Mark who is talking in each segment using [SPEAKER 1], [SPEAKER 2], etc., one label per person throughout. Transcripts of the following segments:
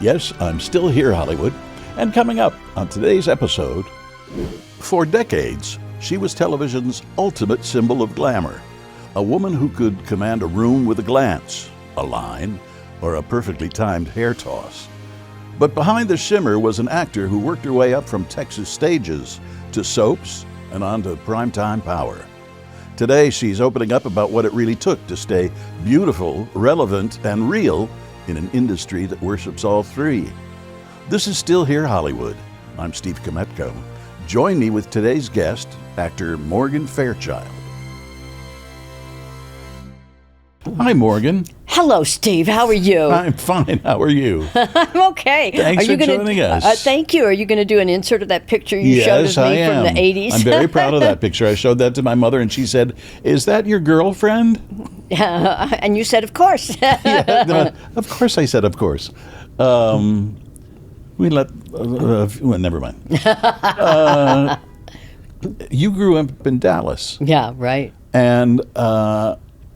[SPEAKER 1] Yes, I'm still here, Hollywood. And coming up on today's episode, for decades, she was television's ultimate symbol of glamour. A woman who could command a room with a glance, a line, or a perfectly timed hair toss. But behind the shimmer was an actor who worked her way up from Texas stages to soaps and on to primetime power. Today, she's opening up about what it really took to stay beautiful, relevant, and real in an industry that worships all three. This is Still Here Hollywood. I'm Steve Kmetko. Join me with today's guest, actor Morgan Fairchild. Hi, Morgan.
[SPEAKER 2] Hello, Steve. How are you?
[SPEAKER 1] I'm fine. How are you?
[SPEAKER 2] I'm okay.
[SPEAKER 1] Thanks for joining us.
[SPEAKER 2] Thank you. Are you going to do an insert of that picture you showed us me from the 80s?
[SPEAKER 1] I'm very proud of that picture. I showed that to my mother, and she said, "Is that your girlfriend?"
[SPEAKER 2] And you said, "Of course."
[SPEAKER 1] Of course, I said, "Of course." Well, never mind. You grew up in Dallas.
[SPEAKER 2] Yeah, right.
[SPEAKER 1] And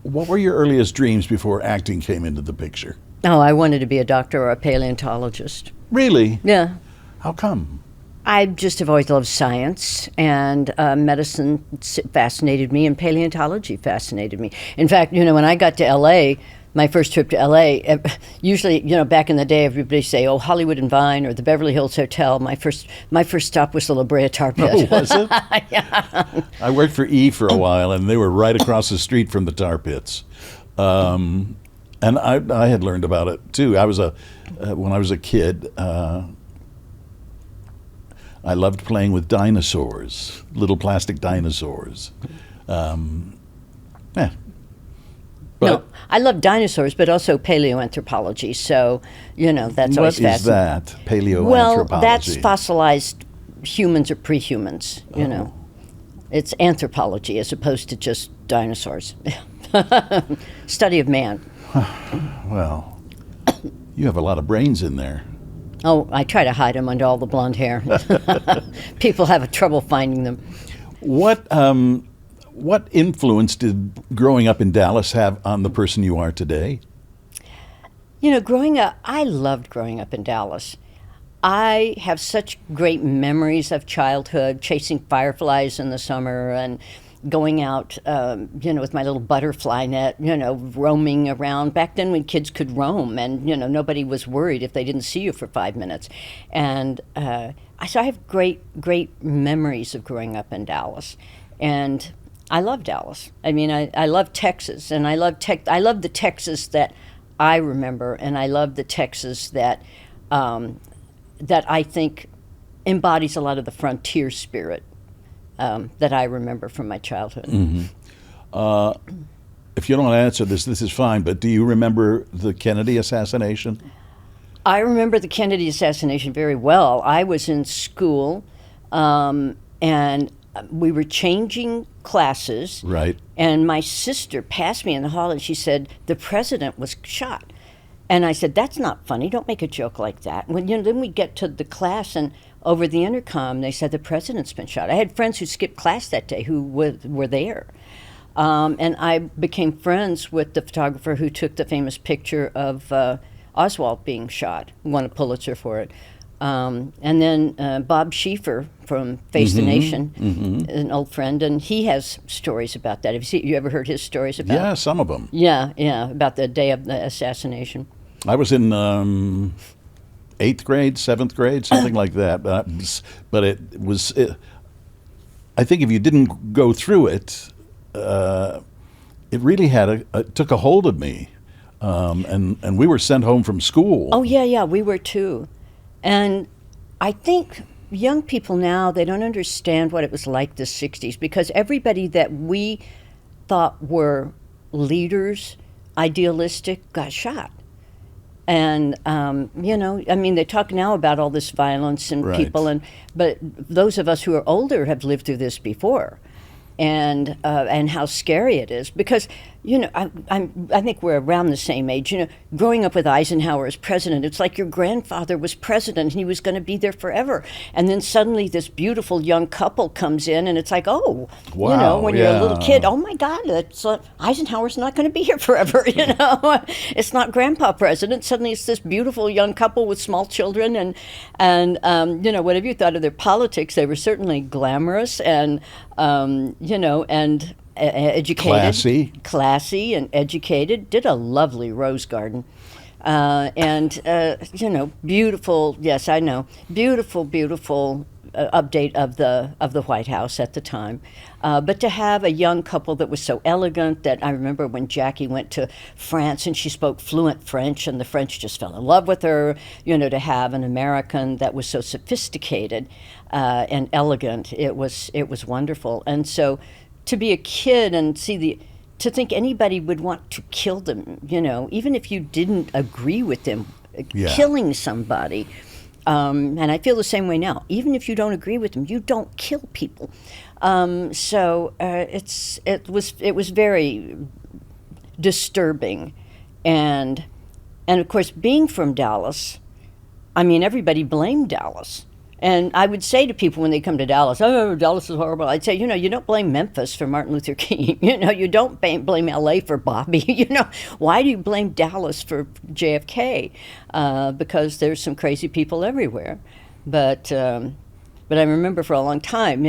[SPEAKER 1] what were your earliest dreams before acting came into the picture?
[SPEAKER 2] Oh, I wanted to be a doctor or a paleontologist.
[SPEAKER 1] Really?
[SPEAKER 2] Yeah.
[SPEAKER 1] How come?
[SPEAKER 2] I just have always loved science, and medicine fascinated me, and paleontology fascinated me. In fact, when I got to L.A., my first trip to L.A., usually, back in the day, everybody say, "Oh, Hollywood and Vine," or the Beverly Hills Hotel. My first stop was the La Brea Tar Pit.
[SPEAKER 1] Oh, was it?
[SPEAKER 2] Yeah.
[SPEAKER 1] I worked for E! For a while, and they were right across the street from the tar pits. And I had learned about it too. When I was a kid, I loved playing with dinosaurs, little plastic dinosaurs.
[SPEAKER 2] No, I love dinosaurs, but also paleoanthropology. So, that's always fascinating.
[SPEAKER 1] What is that, paleoanthropology?
[SPEAKER 2] Well, that's fossilized humans or pre-humans, It's anthropology as opposed to just dinosaurs. Study of man.
[SPEAKER 1] Well, you have a lot of brains in there.
[SPEAKER 2] Oh, I try to hide them under all the blonde hair. People have trouble finding them.
[SPEAKER 1] What influence did growing up in Dallas have on the person you are today?
[SPEAKER 2] Growing up, I loved growing up in Dallas. I have such great memories of childhood, chasing fireflies in the summer and going out, with my little butterfly net, roaming around. Back then when kids could roam and, nobody was worried if they didn't see you for 5 minutes. And so I have great memories of growing up in Dallas. And I love Dallas. I mean, I love Texas, and I love the Texas that I remember, and I love the Texas that I think embodies a lot of the frontier spirit that I remember from my childhood.
[SPEAKER 1] Mm-hmm. If you don't want to answer this is fine, but do you remember the Kennedy assassination?
[SPEAKER 2] I remember the Kennedy assassination very well. I was in school, and we were changing classes.
[SPEAKER 1] Right.
[SPEAKER 2] And my sister passed me in the hall and she said, "The president was shot." And I said, "That's not funny. Don't make a joke like that." When then we get to the class and over the intercom they said, "The president's been shot." I had friends who skipped class that day who were there. And I became friends with the photographer who took the famous picture of Oswald being shot, won a Pulitzer for it. And then Bob Schieffer from Face the Nation, an old friend, and he has stories about that. Have you ever heard his stories about?
[SPEAKER 1] Yeah, some of them.
[SPEAKER 2] Yeah, about the day of the assassination.
[SPEAKER 1] I was in 8th grade, 7th grade, something like that. But it was. I think if you didn't go through it, it really took a hold of me, and we were sent home from school.
[SPEAKER 2] Oh yeah, we were too. And I think young people now, they don't understand what it was like the 60s, because everybody that we thought were leaders, idealistic, got shot. And, they talk now about all this violence and
[SPEAKER 1] right.
[SPEAKER 2] people, but those of us who are older have lived through this before. and how scary it is. Because, I think we're around the same age. Growing up with Eisenhower as president, it's like your grandfather was president and he was going to be there forever. And then suddenly this beautiful young couple comes in and it's like, oh,
[SPEAKER 1] wow,
[SPEAKER 2] when you're a little kid, oh my God, Eisenhower's not going to be here forever. It's not grandpa president. Suddenly it's this beautiful young couple with small children. And whatever you thought of their politics, they were certainly glamorous and educated, classy and educated. Did a lovely rose garden, beautiful. Yes, I know, beautiful update of the White House at the time. But to have a young couple that was so elegant that I remember when Jackie went to France and she spoke fluent French and the French just fell in love with her. To have an American that was so sophisticated and elegant, it was wonderful. And so to be a kid and to think anybody would want to kill them, even if you didn't agree with them, killing somebody. And I feel the same way now. Even if you don't agree with them, you don't kill people. It was very disturbing, and of course, being from Dallas, everybody blamed Dallas. And I would say to people when they come to Dallas, oh, Dallas is horrible. I'd say, you don't blame Memphis for Martin Luther King. You don't blame L.A. for Bobby. Why do you blame Dallas for JFK? Because there's some crazy people everywhere. But I remember for a long time,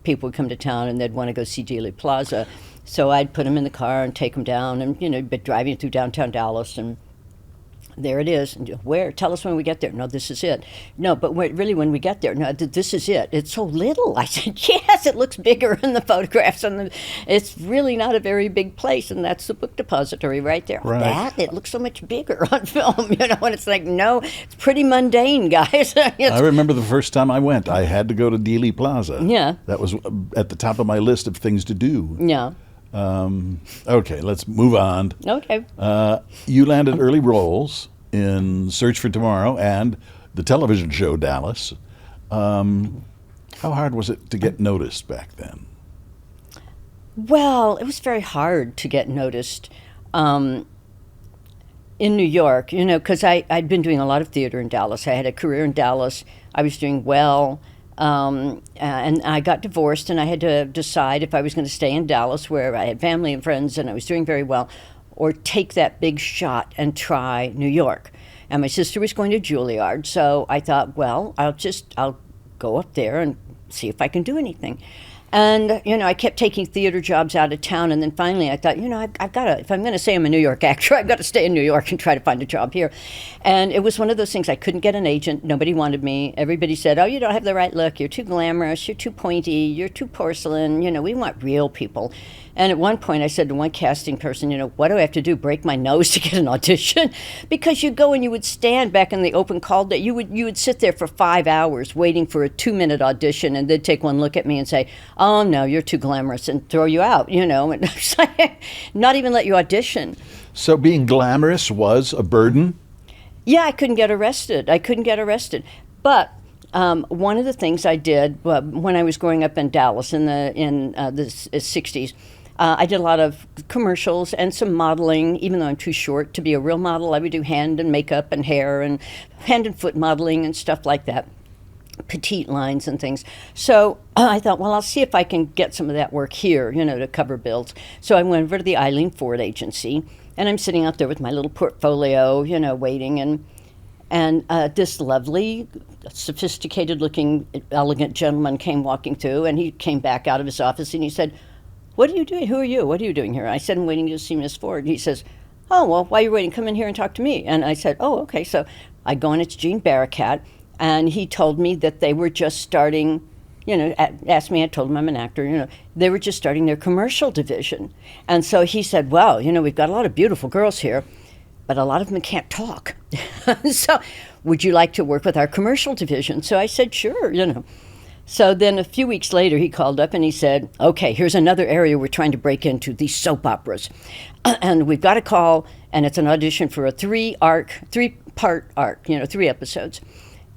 [SPEAKER 2] people would come to town and they'd want to go see Dealey Plaza. So I'd put them in the car and take them down and, be driving through downtown Dallas and there it is. Where? Tell us when we get there. No, this is it. No, but really when we get there, no, this is it. It's so little. I said, yes, it looks bigger in the photographs. It's really not a very big place, and that's the book depository right there.
[SPEAKER 1] Right.
[SPEAKER 2] It looks so much bigger on film, and it's like, no, it's pretty mundane, guys.
[SPEAKER 1] I remember the first time I went, I had to go to Dealey Plaza.
[SPEAKER 2] Yeah.
[SPEAKER 1] That was at the top of my list of things to do.
[SPEAKER 2] Yeah.
[SPEAKER 1] Okay, let's move on.
[SPEAKER 2] Okay.
[SPEAKER 1] You landed early roles in Search for Tomorrow and the television show Dallas. How hard was it to get noticed back then?
[SPEAKER 2] Well, it was very hard to get noticed in New York, because I'd been doing a lot of theater in Dallas. I had a career in Dallas. I was doing well. And I got divorced, and I had to decide if I was going to stay in Dallas, where I had family and friends, and I was doing very well, or take that big shot and try New York. And my sister was going to Juilliard, so I thought, well, I'll go up there and see if I can do anything. And, I kept taking theater jobs out of town, and then finally I thought, I've got to, if I'm going to say I'm a New York actor, I've got to stay in New York and try to find a job here. And it was one of those things, I couldn't get an agent, nobody wanted me. Everybody said, oh, you don't have the right look, you're too glamorous, you're too pointy, you're too porcelain, we want real people. And at one point I said to one casting person, what do I have to do, break my nose to get an audition? Because you go and you would stand back in the open call day, you would sit there for 5 hours waiting for a 2-minute audition, and they'd take one look at me and say, oh no, you're too glamorous, and throw you out, and not even let you audition.
[SPEAKER 1] So being glamorous was a burden?
[SPEAKER 2] Yeah, I couldn't get arrested. But one of the things I did when I was growing up in Dallas in the 60s, I did a lot of commercials and some modeling. Even though I'm too short to be a real model, I would do hand and makeup and hair and hand and foot modeling and stuff like that, petite lines and things. So I thought, well, I'll see if I can get some of that work here, to cover bills. So I went over to the Eileen Ford agency, and I'm sitting out there with my little portfolio, waiting, and this lovely, sophisticated-looking, elegant gentleman came walking through, and he came back out of his office, and he said, what are you doing? Who are you? What are you doing here? I said, I'm waiting to see Miss Ford. He says, oh, well, while you're waiting, come in here and talk to me. And I said, oh, okay. So I go in, it's Gene Barakat, and he told me that they were just starting, asked me, I told him I'm an actor, they were just starting their commercial division. And so he said, well, we've got a lot of beautiful girls here, but a lot of them can't talk. So would you like to work with our commercial division? So I said, sure, So then a few weeks later, he called up and he said, okay, here's another area we're trying to break into, these soap operas. And we've got a call, and it's an audition for a 3-part arc, 3 episodes.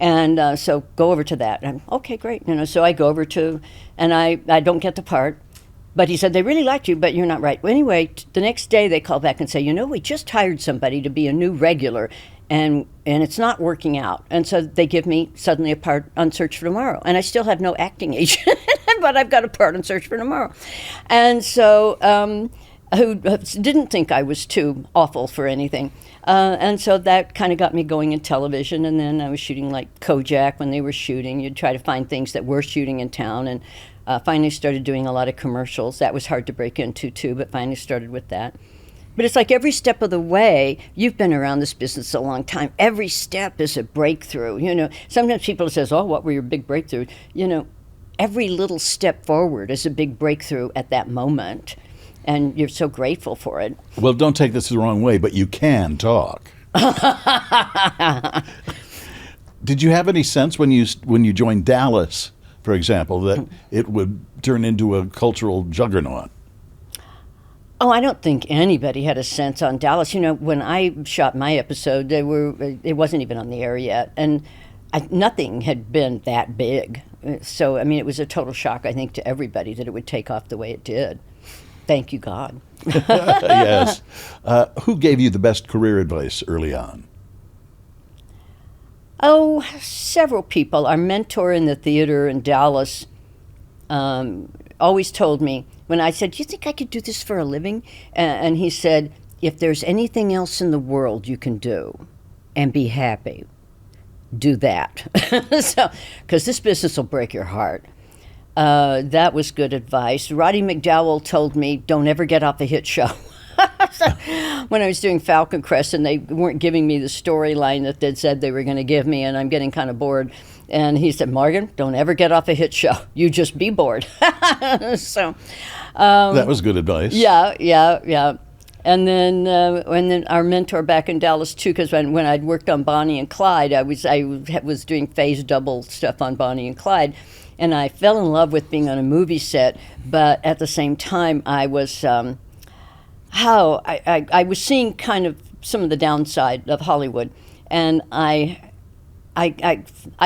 [SPEAKER 2] And so go over to that. And okay, great. So I go over to, and I don't get the part. But he said, they really liked you, but you're not right. Well, anyway, the next day they call back and say, we just hired somebody to be a new regular, and it's not working out. And so they give me suddenly a part on Search for Tomorrow. And I still have no acting agent, but I've got a part on Search for Tomorrow. And so who didn't think I was too awful for anything. And so that kind of got me going in television. And then I was shooting like Kojak when they were shooting. You'd try to find things that were shooting in town. And finally started doing a lot of commercials. That was hard to break into too, but finally started with that. But it's like every step of the way, you've been around this business a long time. Every step is a breakthrough. Sometimes people say, oh, what were your big breakthroughs? Every little step forward is a big breakthrough at that moment. And you're so grateful for it.
[SPEAKER 1] Well, don't take this the wrong way, but you can talk. Did you have any sense when you joined Dallas, for example, that it would turn into a cultural juggernaut?
[SPEAKER 2] Oh, I don't think anybody had a sense on Dallas. When I shot my episode, it wasn't even on the air yet, and nothing had been that big. So, it was a total shock, I think, to everybody that it would take off the way it did. Thank you, God.
[SPEAKER 1] Yes. Who gave you the best career advice early on?
[SPEAKER 2] Oh, several people. Our mentor in the theater in Dallas always told me, when I said, do you think I could do this for a living? And he said, if there's anything else in the world you can do and be happy, do that. Because this business will break your heart. That was good advice. Roddy McDowall told me, don't ever get off a hit show. When I was doing Falcon Crest and they weren't giving me the storyline that they'd said they were going to give me, and I'm getting kind of bored. And he said, Morgan, don't ever get off a hit show. You just be bored. So
[SPEAKER 1] that was good advice.
[SPEAKER 2] Yeah. And then our mentor back in Dallas too, because when I'd worked on Bonnie and Clyde, I was doing phase double stuff on Bonnie and Clyde, and I fell in love with being on a movie set. But at the same time, I was I was seeing kind of some of the downside of Hollywood, and I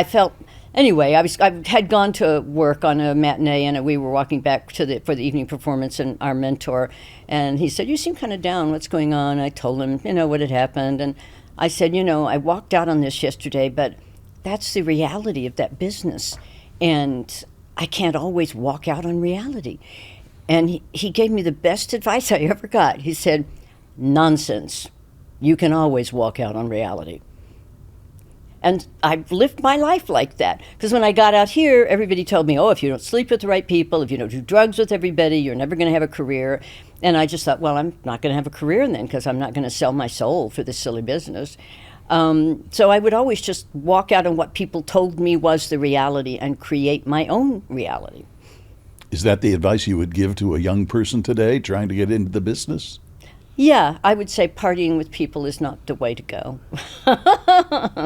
[SPEAKER 2] felt. Anyway, I had gone to work on a matinee, and we were walking back for the evening performance, and our mentor, and he said, you seem kind of down, what's going on? I told him, what had happened, and I said, I walked out on this yesterday, but that's the reality of that business, and I can't always walk out on reality. And he gave me the best advice I ever got. He said, nonsense, you can always walk out on reality. And I've lived my life like that. Because when I got out here, everybody told me, if you don't sleep with the right people, if you don't do drugs with everybody, you're never going to have a career. And I just thought, well, I'm not going to have a career then, because I'm not going to sell my soul for this silly business. So I would always just walk out on what people told me was the reality and create my own reality.
[SPEAKER 1] Is that the advice you would give to a young person today trying to get into the business?
[SPEAKER 2] Yeah, I would say partying with people is not the way to go.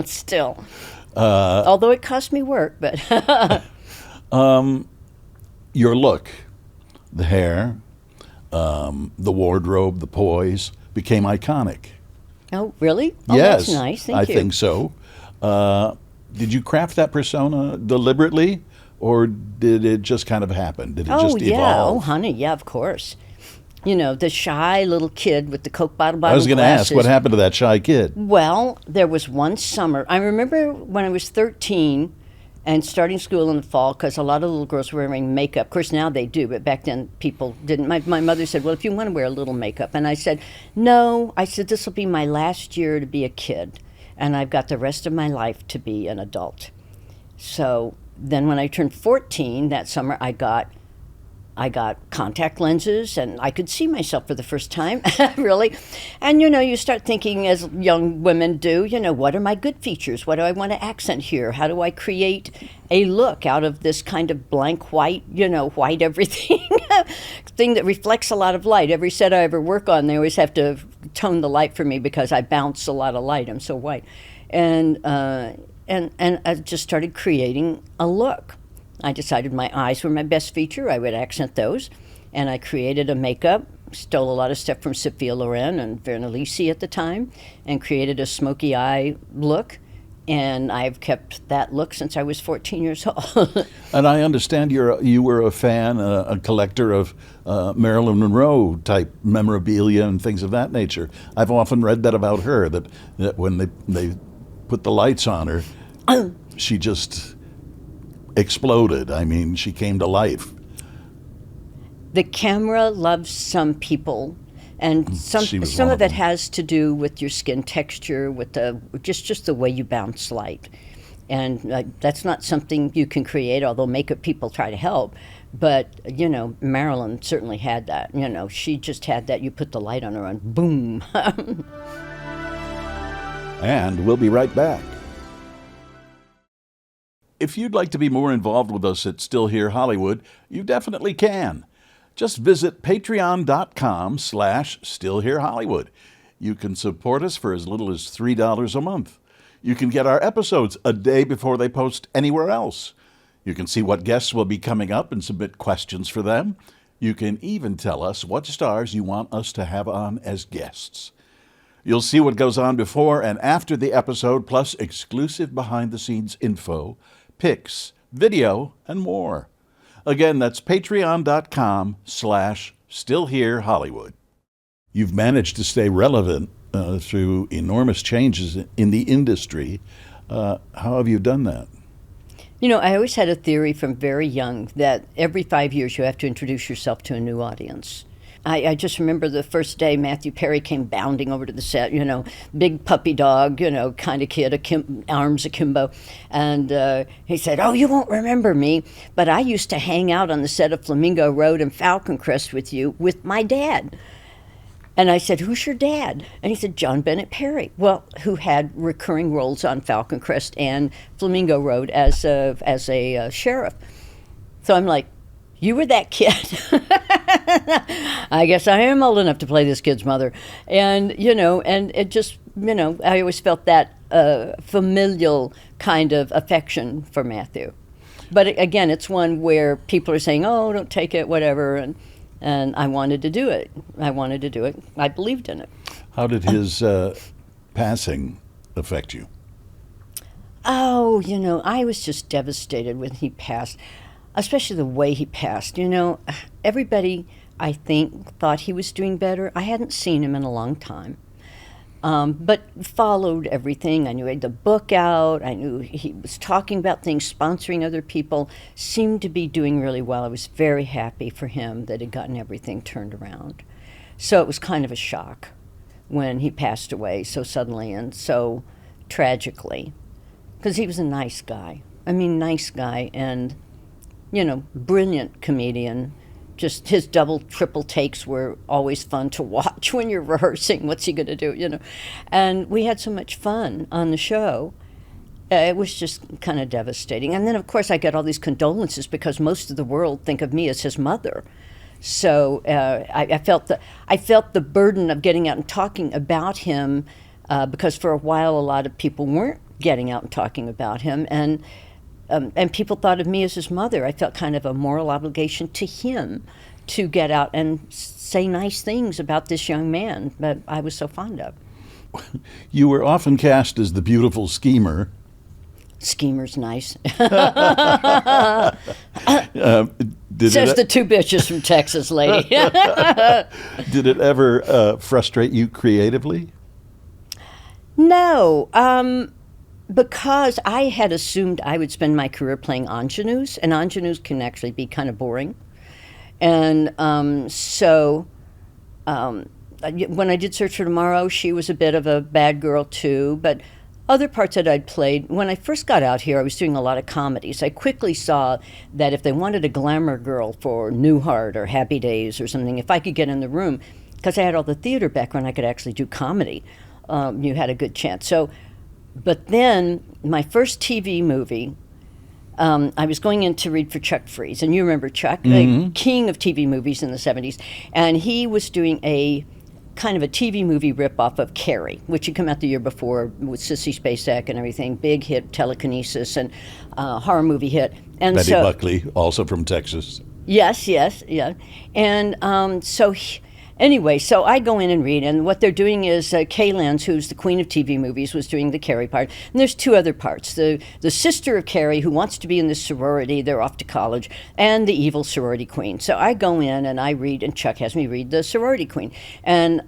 [SPEAKER 2] Still. Although it cost me work, but...
[SPEAKER 1] Your look, the hair, the wardrobe, the poise, became iconic.
[SPEAKER 2] Oh, really? Oh,
[SPEAKER 1] yes,
[SPEAKER 2] that's nice. Thank you.
[SPEAKER 1] I think so. Did you craft that persona deliberately, or did it just kind of happen? Did it just evolve?
[SPEAKER 2] Oh, honey, yeah, of course. The shy little kid with the Coke bottle by
[SPEAKER 1] I was
[SPEAKER 2] going to
[SPEAKER 1] ask, what happened to that shy kid?
[SPEAKER 2] Well, there was one summer. I remember when I was 13 and starting school in the fall, because a lot of little girls were wearing makeup. Of course, now they do, but back then people didn't. My mother said, well, if you want to wear a little makeup. And I said, no. I said, this will be my last year to be a kid, and I've got the rest of my life to be an adult. So then when I turned 14 that summer, I got contact lenses, and I could see myself for the first time, really. And, you start thinking, as young women do, what are my good features? What do I want to accent here? How do I create a look out of this kind of blank white, white everything, thing that reflects a lot of light? Every set I ever work on, they always have to tone the light for me because I bounce a lot of light. I'm so white. And I just started creating a look. I decided my eyes were my best feature. I would accent those. And I created a makeup, stole a lot of stuff from Sophia Loren and Vera Lisi at the time, and created a smoky eye look. And I've kept that look since I was 14 years old.
[SPEAKER 1] And I understand you were a fan, a collector of Marilyn Monroe type memorabilia and things of that nature. I've often read that about her, that when they put the lights on her, she just exploded. I mean, she came to life.
[SPEAKER 2] The camera loves some people, and some of it has to do with your skin texture, with just the way you bounce light. And that's not something you can create, although makeup people try to help. But, Marilyn certainly had that. She just had that. You put the light on her and boom.
[SPEAKER 1] And we'll be right back. If you'd like to be more involved with us at Still Here Hollywood, you definitely can. Just visit patreon.com/StillHereHollywood. You can support us for as little as $3 a month. You can get our episodes a day before they post anywhere else. You can see what guests will be coming up and submit questions for them. You can even tell us what stars you want us to have on as guests. You'll see what goes on before and after the episode, plus exclusive behind-the-scenes info, pics, video, and more. Again, that's patreon.com/StillHereHollywood. You've managed to stay relevant through enormous changes in the industry. How have you done that?
[SPEAKER 2] I always had a theory from very young that every 5 years you have to introduce yourself to a new audience. I just remember the first day Matthew Perry came bounding over to the set, big puppy dog, kind of kid, arms akimbo. And he said, "Oh, you won't remember me, but I used to hang out on the set of Flamingo Road and Falcon Crest with you with my dad." And I said, "Who's your dad?" And he said, "John Bennett Perry." Well, who had recurring roles on Falcon Crest and Flamingo Road as a sheriff. So I'm like, "You were that kid." I guess I am old enough to play this kid's mother. And, and it just, I always felt that familial kind of affection for Matthew. But again, it's one where people are saying, "Oh, don't take it, whatever." And I wanted to do it. I believed in it.
[SPEAKER 1] How did his passing affect you?
[SPEAKER 2] Oh, I was just devastated when he passed. Especially the way he passed. Everybody, I think, thought he was doing better. I hadn't seen him in a long time, but followed everything. I knew he had the book out. I knew he was talking about things, sponsoring other people, seemed to be doing really well. I was very happy for him that he'd gotten everything turned around. So it was kind of a shock when he passed away so suddenly and so tragically, because he was a nice guy. Nice guy, and brilliant comedian. Just his double, triple takes were always fun to watch when you're rehearsing. What's he going to do, And we had so much fun on the show. It was just kind of devastating. And then, of course, I got all these condolences because most of the world think of me as his mother. So I felt the burden of getting out and talking about him because for a while a lot of people weren't getting out and talking about him. And people thought of me as his mother. I felt kind of a moral obligation to him to get out and say nice things about this young man that I was so fond of.
[SPEAKER 1] You were often cast as the beautiful schemer.
[SPEAKER 2] Schemer's nice.
[SPEAKER 1] Says
[SPEAKER 2] the two bitches from Texas lady.
[SPEAKER 1] Did it ever frustrate you creatively?
[SPEAKER 2] No. Because I had assumed I would spend my career playing ingenues, and ingenues can actually be kind of boring. And so when I did Search for Tomorrow, she was a bit of a bad girl too, but other parts that I'd played, when I first got out here, I was doing a lot of comedies. I quickly saw that if they wanted a glamour girl for Newhart or Happy Days or something, if I could get in the room, because I had all the theater background, I could actually do comedy. You had a good chance. But then, my first TV movie, I was going in to read for Chuck Freeze, and you remember Chuck, the king of TV movies in the 70s, and he was doing a kind of a TV movie ripoff of Carrie, which had come out the year before with Sissy Spacek and everything, big hit, telekinesis, and horror movie hit. And
[SPEAKER 1] Betty Buckley, also from Texas.
[SPEAKER 2] Yes, yeah. And Anyway, so I go in and read, and what they're doing is Kay Lenz, who's the queen of TV movies, was doing the Carrie part. And there's two other parts. The sister of Carrie, who wants to be in this sorority, they're off to college, and the evil sorority queen. So I go in and I read, and Chuck has me read the sorority queen. And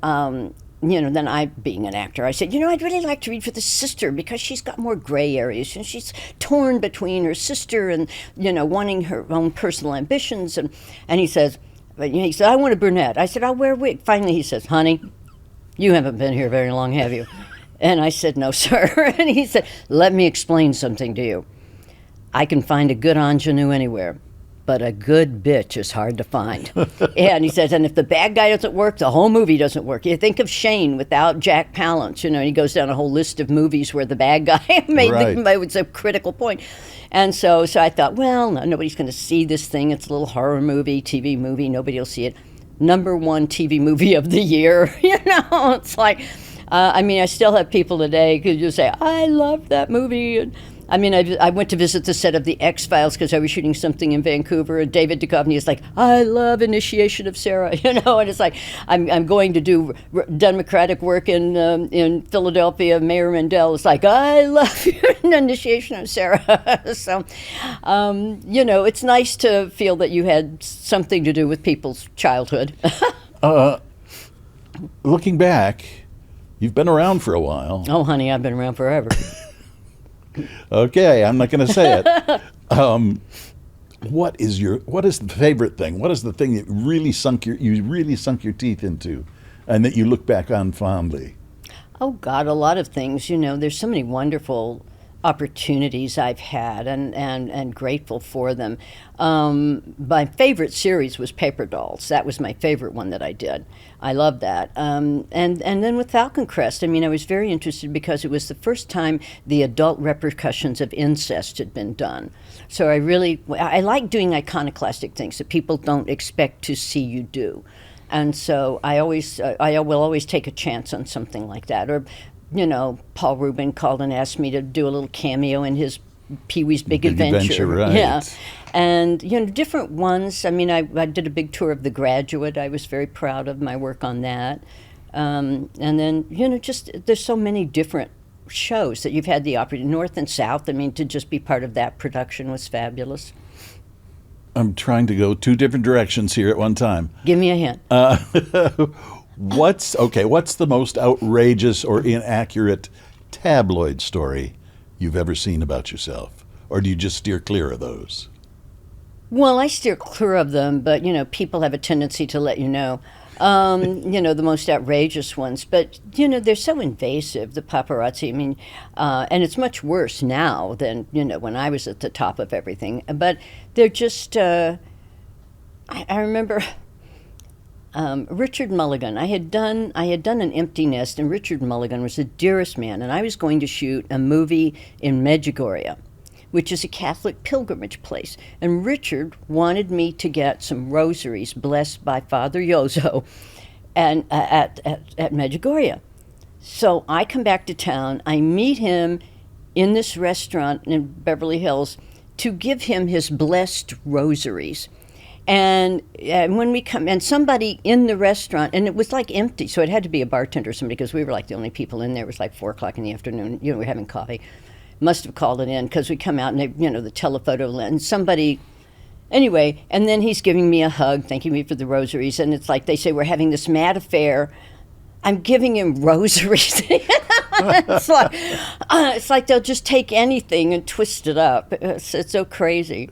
[SPEAKER 2] then I, being an actor, I said, I'd really like to read for the sister because she's got more gray areas. And she's torn between her sister and, wanting her own personal ambitions. And he said, I want a brunette. I said, I'll wear a wig. Finally, he says, honey, you haven't been here very long, have you? And I said, no, sir. And he said, let me explain something to you. I can find a good ingenue anywhere, but a good bitch is hard to find. And he says, and if the bad guy doesn't work, the whole movie doesn't work. You think of Shane without Jack Palance. He goes down a whole list of movies where the bad guy made a critical point. And so I thought, well, no, nobody's going to see this thing. It's a little horror movie, TV movie. Nobody will see it. #1 TV movie of the year. It's like, I still have people today who just say, I love that movie. I went to visit the set of The X-Files because I was shooting something in Vancouver, and David Duchovny is like, I love Initiation of Sarah, and it's like, I'm going to do Democratic work in Philadelphia. Mayor Mandel is like, I love Initiation of Sarah. So, it's nice to feel that you had something to do with people's childhood.
[SPEAKER 1] Looking back, you've been around for a while.
[SPEAKER 2] Oh, honey, I've been around forever.
[SPEAKER 1] Okay, I'm not going to say it. What is the favorite thing? What is the thing that you really sunk your teeth into, and that you look back on fondly?
[SPEAKER 2] Oh God, a lot of things. There's so many wonderful opportunities I've had, and grateful for them. My favorite series was Paper Dolls. That was my favorite one that I did. I love that. And then with Falcon Crest, I was very interested because it was the first time the adult repercussions of incest had been done. So I like doing iconoclastic things that people don't expect to see you do. And so I will always take a chance on something like that. Or Paul Rubin called and asked me to do a little cameo in his Pee-wee's Big Adventure.
[SPEAKER 1] Right.
[SPEAKER 2] Yeah. And, different ones. I did a big tour of The Graduate. I was very proud of my work on that. And then, just there's so many different shows that you've had the opportunity, North and South. To just be part of that production was fabulous.
[SPEAKER 1] I'm trying to go 2 different directions here at one time.
[SPEAKER 2] Give me a hint.
[SPEAKER 1] What's the most outrageous or inaccurate tabloid story you've ever seen about yourself? Or do you just steer clear of those?
[SPEAKER 2] Well, I steer clear of them, but, people have a tendency to let you know. The most outrageous ones. But, they're so invasive, the paparazzi. And it's much worse now than, when I was at the top of everything. But they're just, I remember Richard Mulligan. I had done an Empty Nest, and Richard Mulligan was the dearest man. And I was going to shoot a movie in Medjugorje, which is a Catholic pilgrimage place. And Richard wanted me to get some rosaries blessed by Father Yozo and at Medjugorje. So I come back to town. I meet him in this restaurant in Beverly Hills to give him his blessed rosaries. And when we come, and somebody in the restaurant, and it was like empty, so it had to be a bartender or somebody, because we were like the only people in there. It was like 4 o'clock in the afternoon. We're having coffee. Must have called it in, because we come out and they, the telephoto lens. Somebody, anyway, and then he's giving me a hug, thanking me for the rosaries, and it's like they say we're having this mad affair. I'm giving him rosaries. It's like they'll just take anything and twist it up. It's so crazy.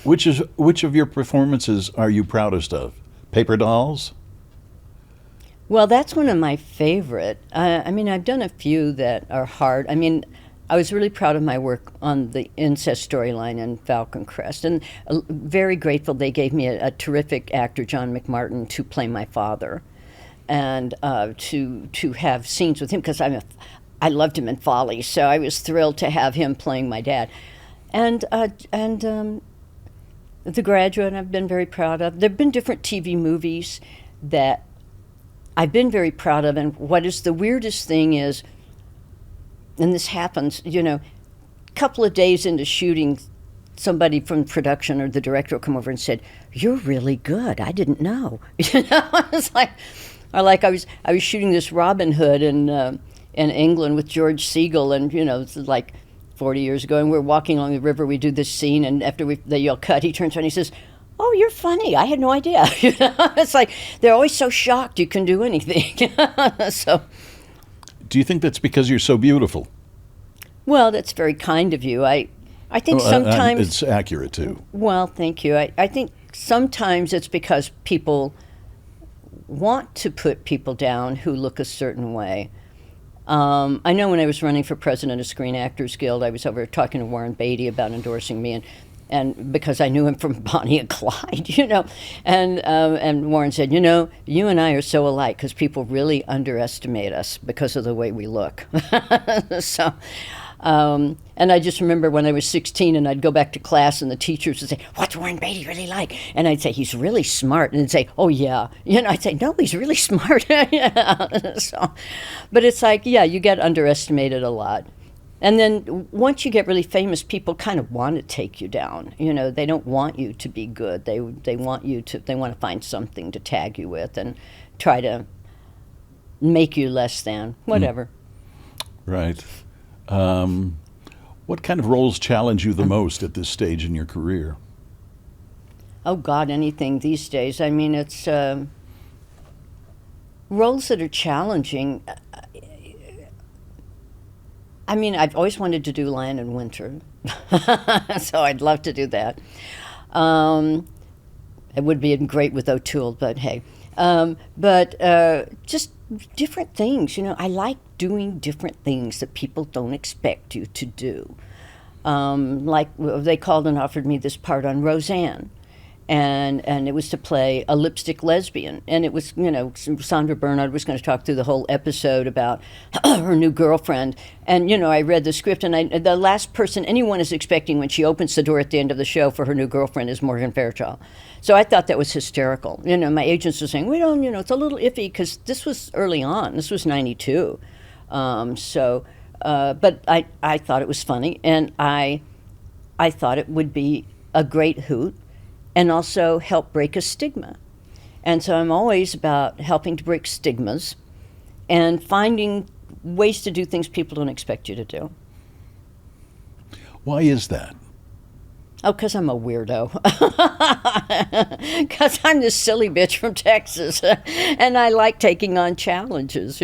[SPEAKER 1] Which of your performances are you proudest of? Paper Dolls?
[SPEAKER 2] Well, that's one of my favorite. I've done a few that are hard. I was really proud of my work on the incest storyline in Falcon Crest, and very grateful they gave me a terrific actor, John McMartin, to play my father, and to have scenes with him, because I loved him in Follies, so I was thrilled to have him playing my dad, and The Graduate I've been very proud of. There've been different TV movies that I've been very proud of, and what is the weirdest thing is, and this happens, a couple of days into shooting somebody from production or the director will come over and said, "You're really good. I didn't know." You know, it's like, or like I was shooting this Robin Hood in England with George Segal, and it's like 40 years ago, and we're walking along the river. We do this scene, and after they yell cut, he turns around and he says, "Oh, you're funny. I had no idea." It's like they're always so shocked you can do anything. So,
[SPEAKER 1] do you think that's because you're so beautiful?
[SPEAKER 2] Well, that's very kind of you. I think sometimes
[SPEAKER 1] it's accurate too.
[SPEAKER 2] Well, thank you. I think sometimes it's because people want to put people down who look a certain way. I know when I was running for president of Screen Actors Guild, I was over talking to Warren Beatty about endorsing me, and because I knew him from Bonnie and Clyde, and Warren said, you and I are so alike because people really underestimate us because of the way we look. So. And I just remember when I was 16 and I'd go back to class and the teachers would say, "What's Warren Beatty really like?" And I'd say, "He's really smart." And they'd say, "Oh, yeah." I'd say, "No, he's really smart." Yeah. So, but it's like, yeah, you get underestimated a lot. And then once you get really famous, people kind of want to take you down. They don't want you to be good. They want to find something to tag you with and try to make you less than, whatever.
[SPEAKER 1] Right. What kind of roles challenge you the most at this stage in your career?
[SPEAKER 2] Oh, God, anything these days. I mean, it's roles that are challenging. I mean, I've always wanted to do Lion in Winter, so I'd love to do that. It would be great with O'Toole, but hey. Just different things, I like doing different things that people don't expect you to do. Like they called and offered me this part on Roseanne, and it was to play a lipstick lesbian, and it was, Sandra Bernhard was going to talk through the whole episode about her new girlfriend, and I read the script, and the last person anyone is expecting when she opens the door at the end of the show for her new girlfriend is Morgan Fairchild. So I thought that was hysterical. My agents were saying, we don't, it's a little iffy because this was early on. This was 92. But I thought it was funny, and I thought it would be a great hoot and also help break a stigma. And so I'm always about helping to break stigmas and finding ways to do things people don't expect you to do.
[SPEAKER 1] Why is that?
[SPEAKER 2] Oh, because I'm a weirdo. Because I'm this silly bitch from Texas, and I like taking on challenges,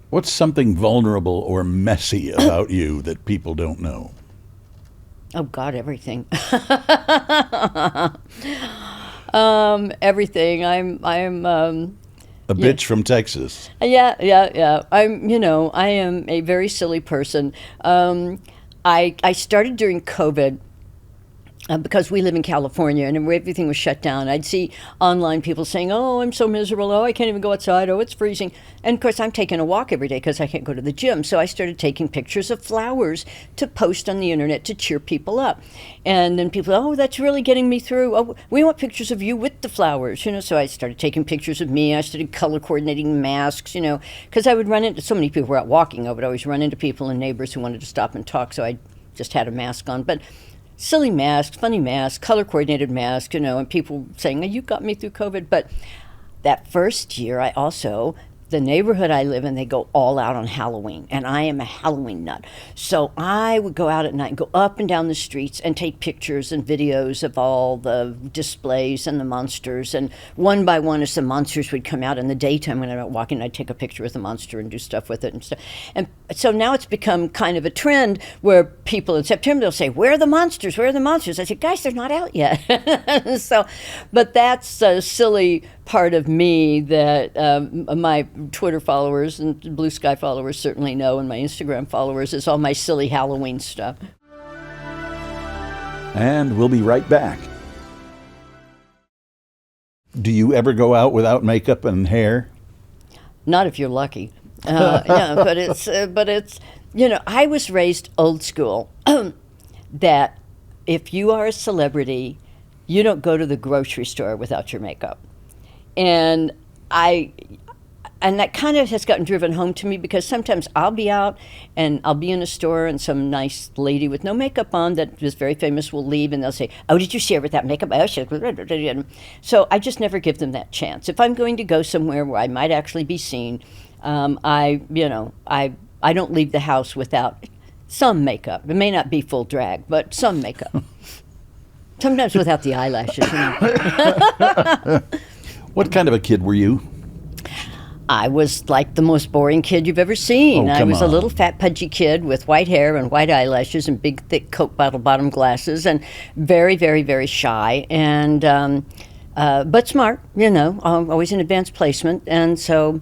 [SPEAKER 1] What's something vulnerable or messy about you that people don't know?
[SPEAKER 2] Oh, God, everything. Everything. I'm
[SPEAKER 1] a bitch from Texas.
[SPEAKER 2] Yeah. I am a very silly person. I started during COVID. Because we live in California and everything was shut down. I'd see online people saying, "Oh, I'm so miserable. Oh, I can't even go outside. Oh, it's freezing." And of course, I'm taking a walk every day because I can't go to the gym. So I started taking pictures of flowers to post on the internet to cheer people up. And then people, "Oh, that's really getting me through. Oh, we want pictures of you with the flowers." So I started taking pictures of me. I started color coordinating masks, because I would run into, so many people were out walking. I would always run into people and neighbors who wanted to stop and talk. So I just had a mask on. But silly mask, funny mask, color-coordinated mask, and people saying, "Oh, you got me through COVID." But that first year, the neighborhood I live in, they go all out on Halloween, and I am a Halloween nut. So I would go out at night and go up and down the streets and take pictures and videos of all the displays and the monsters. And one by one, as the monsters would come out in the daytime when I'm out walking, I'd take a picture with the monster and do stuff with it and stuff. And so now it's become kind of a trend where people in September, they'll say, "Where are the monsters? Where are the monsters?" I said, "Guys, they're not out yet." But that's a silly part of me that my Twitter followers and Blue Sky followers certainly know, and my Instagram followers, is all my silly Halloween stuff.
[SPEAKER 1] And we'll be right back. Do you ever go out without makeup and hair?
[SPEAKER 2] Not if you're lucky. But it's I was raised old school that if you are a celebrity, you don't go to the grocery store without your makeup. And and that kind of has gotten driven home to me because sometimes I'll be out and I'll be in a store and some nice lady with no makeup on that is very famous will leave and they'll say, "Oh, did you see her with that makeup?" So I just never give them that chance. If I'm going to go somewhere where I might actually be seen, I don't leave the house without some makeup. It may not be full drag, but some makeup. Sometimes without the eyelashes.
[SPEAKER 1] What kind of a kid were you?
[SPEAKER 2] I was like the most boring kid you've ever seen.
[SPEAKER 1] Oh,
[SPEAKER 2] I
[SPEAKER 1] come
[SPEAKER 2] was
[SPEAKER 1] on.
[SPEAKER 2] a little fat, pudgy kid with white hair and white eyelashes and big, thick Coke bottle bottom glasses, and very, very, very shy, and but smart. Always in advanced placement, and so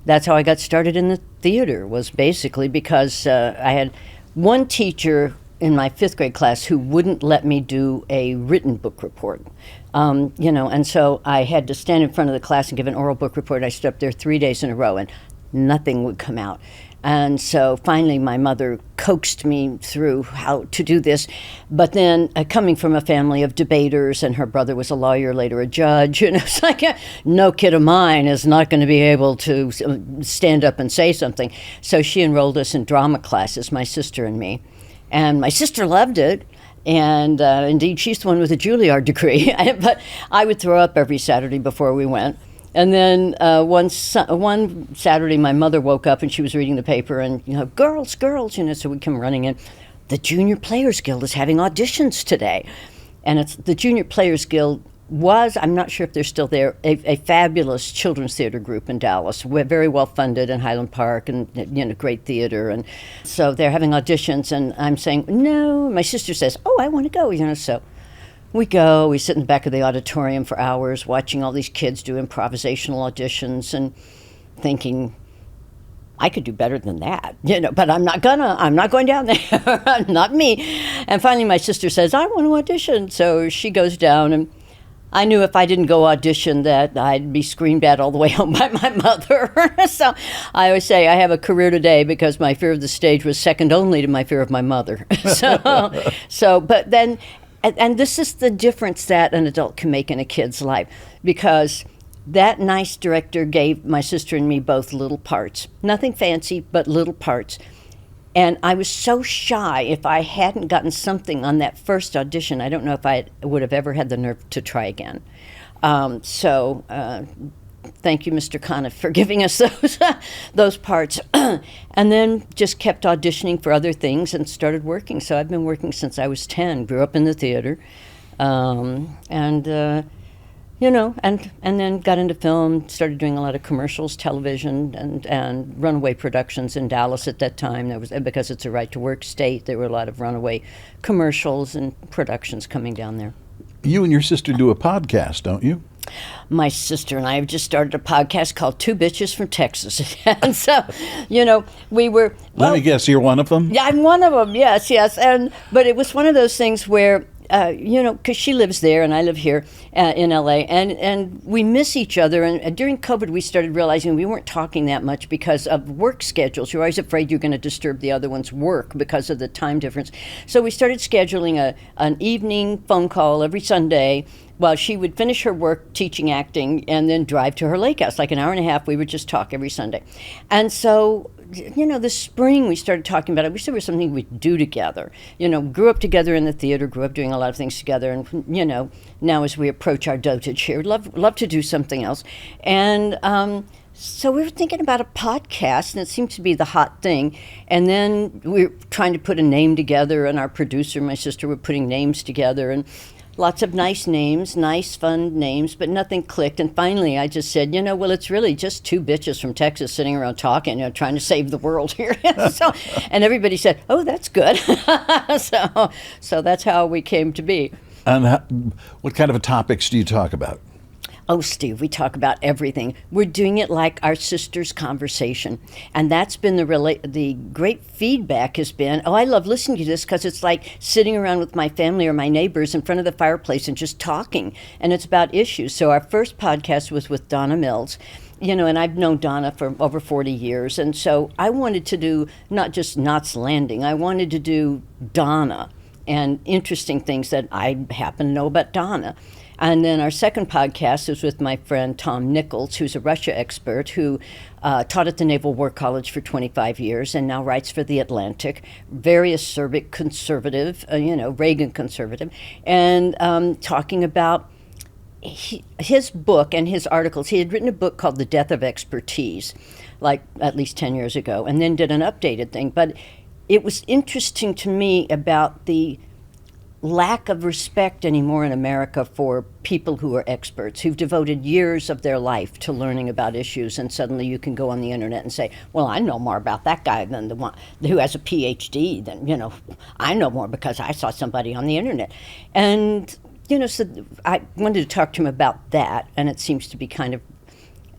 [SPEAKER 2] that's how I got started in the theater. Was basically because I had one teacher in my 5th grade class who wouldn't let me do a written book report. And so I had to stand in front of the class and give an oral book report. I stood up there 3 days in a row and nothing would come out. And so finally my mother coaxed me through how to do this. But then coming from a family of debaters, and her brother was a lawyer, later a judge, and it's like, no kid of mine is not going to be able to stand up and say something. So she enrolled us in drama classes, my sister and me. And my sister loved it. And indeed, she's the one with a Juilliard degree. But I would throw up every Saturday before we went. And then one Saturday, my mother woke up and she was reading the paper, and girls, so we come running in. The Junior Players Guild is having auditions today, and it's the Junior Players Guild was, I'm not sure if they're still there, a fabulous children's theater group in Dallas. We're very well funded in Highland Park, and great theater, and so they're having auditions, and I'm saying no. My sister says, "Oh, I want to go," so. We go, we sit in the back of the auditorium for hours watching all these kids do improvisational auditions and thinking, I could do better than that, but I'm not going down there, not me. And finally my sister says, "I want to audition." So she goes down, and I knew if I didn't go audition that I'd be screamed at all the way home by my mother. So I always say I have a career today because my fear of the stage was second only to my fear of my mother. But then, and this is the difference that an adult can make in a kid's life, because that nice director gave my sister and me both little parts. Nothing fancy, but little parts. And I was so shy. If I hadn't gotten something on that first audition, I don't know if I would have ever had the nerve to try again. Thank you, Mr. Conniff, for giving us those parts. And then just kept auditioning for other things and started working. So I've been working since I was 10, grew up in the theater. And then got into film, started doing a lot of commercials, television, and runaway productions in Dallas at that time. There was, because it's a right-to-work state, there were a lot of runaway commercials and productions coming down there.
[SPEAKER 1] You and your sister do a podcast, don't you?
[SPEAKER 2] My sister and I have just started a podcast called Two Bitches from Texas. And so, we were...
[SPEAKER 1] Let me guess, you're one of them?
[SPEAKER 2] Yeah, I'm one of them, yes. But it was one of those things where... because she lives there and I live here in LA, and we miss each other. And during COVID, we started realizing we weren't talking that much because of work schedules. You're always afraid you're going to disturb the other one's work because of the time difference. So we started scheduling an evening phone call every Sunday while she would finish her work teaching acting and then drive to her lake house. Like an hour and a half, we would just talk every Sunday. And so... this spring we started talking about it. I wish there was something we'd do together. Grew up together in the theater, grew up doing a lot of things together, and now as we approach our dotage here, love to do something else. And so we were thinking about a podcast, and it seemed to be the hot thing. And then we were trying to put a name together, and our producer, my sister, were putting names together, and lots of nice names, nice, fun names, but nothing clicked. And finally, I just said, well, it's really just two bitches from Texas sitting around talking, trying to save the world here. And everybody said, "Oh, that's good." So that's how we came to be.
[SPEAKER 1] And what kind of topics do you talk about?
[SPEAKER 2] Oh, Steve, we talk about everything. We're doing it like our sister's conversation. And that's been the great feedback has been, I love listening to this because it's like sitting around with my family or my neighbors in front of the fireplace and just talking. And it's about issues. So our first podcast was with Donna Mills. And I've known Donna for over 40 years. And so I wanted to do not just Knots Landing. I wanted to do Donna and interesting things that I happen to know about Donna. And then our second podcast is with my friend Tom Nichols, who's a Russia expert who taught at the Naval War College for 25 years and now writes for The Atlantic, very acerbic conservative, Reagan conservative, and talking about his book and his articles. He had written a book called The Death of Expertise, like at least 10 years ago, and then did an updated thing. But it was interesting to me about the lack of respect anymore in America for people who are experts, who've devoted years of their life to learning about issues, and suddenly you can go on the internet and say, well, I know more about that guy than the one who has a PhD, than, I know more because I saw somebody on the internet. And so I wanted to talk to him about that, and it seems to be kind of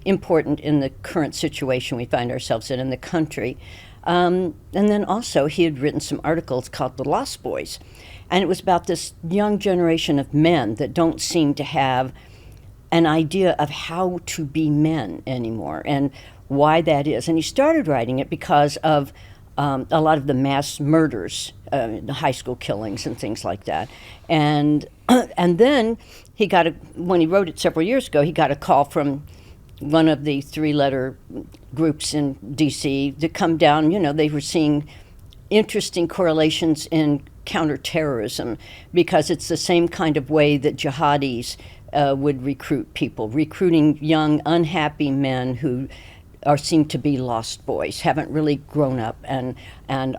[SPEAKER 2] important in the current situation we find ourselves in the country. And then also he had written some articles called The Lost Boys, and it was about this young generation of men that don't seem to have an idea of how to be men anymore and why that is. And he started writing it because of a lot of the mass murders, the high school killings and things like that. And then when he wrote it several years ago, he got a call from one of the three-letter groups in D.C. to come down. They were seeing interesting correlations in counterterrorism because it's the same kind of way that jihadis would recruit people, recruiting young, unhappy men who seem to be lost boys, haven't really grown up, and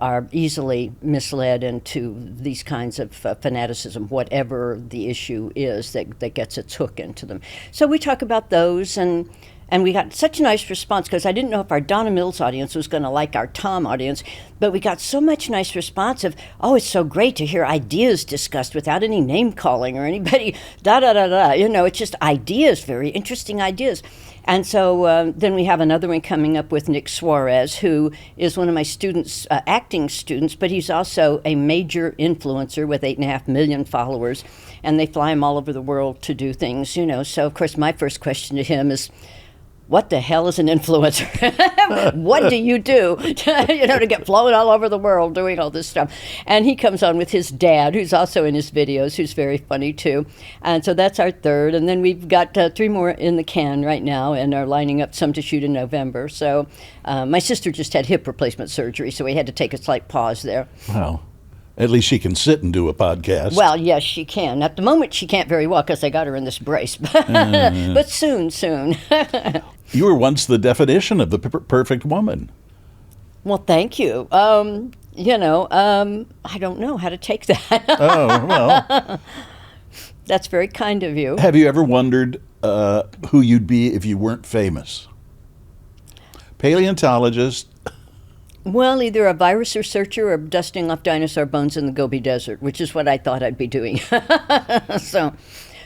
[SPEAKER 2] are easily misled into these kinds of fanaticism, whatever the issue is that gets its hook into them. So we talk about those, and we got such a nice response because I didn't know if our Donna Mills audience was going to like our Tom audience, but we got so much nice response of, oh, it's so great to hear ideas discussed without any name calling or anybody, da-da-da-da. It's just ideas, very interesting ideas. And so then we have another one coming up with Nick Suarez, who is one of my students, acting students, but he's also a major influencer with 8.5 million followers, and they fly him all over the world to do things, So, of course, my first question to him is, what the hell is an influencer? What do you do, to get flown all over the world doing all this stuff? And he comes on with his dad, who's also in his videos, who's very funny too. And so that's our third. And then we've got 3 more in the can right now and are lining up some to shoot in November. So my sister just had hip replacement surgery, so we had to take a slight pause there.
[SPEAKER 1] Wow. At least she can sit and do a podcast.
[SPEAKER 2] Well, yes, she can. At the moment, she can't very well because they got her in this brace. But soon.
[SPEAKER 1] You were once the definition of the perfect woman.
[SPEAKER 2] Well, thank you. I don't know how to take that.
[SPEAKER 1] Oh, well.
[SPEAKER 2] That's very kind of you.
[SPEAKER 1] Have you ever wondered who you'd be if you weren't famous? Paleontologist.
[SPEAKER 2] Well, either a virus researcher or dusting off dinosaur bones in the Gobi Desert, which is what I thought I'd be doing.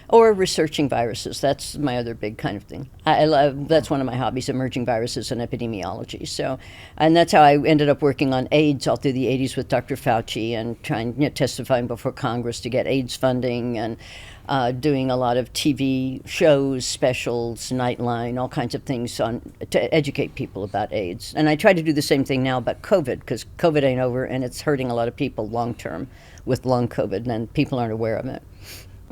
[SPEAKER 2] Or researching viruses. That's my other big kind of thing. That's one of my hobbies, emerging viruses and epidemiology. And that's how I ended up working on AIDS all through the 80s with Dr. Fauci and testifying before Congress to get AIDS funding and doing a lot of TV shows, specials, Nightline, all kinds of things to educate people about AIDS. And I try to do the same thing now about COVID, because COVID ain't over and it's hurting a lot of people long term with long COVID, and people aren't aware of it.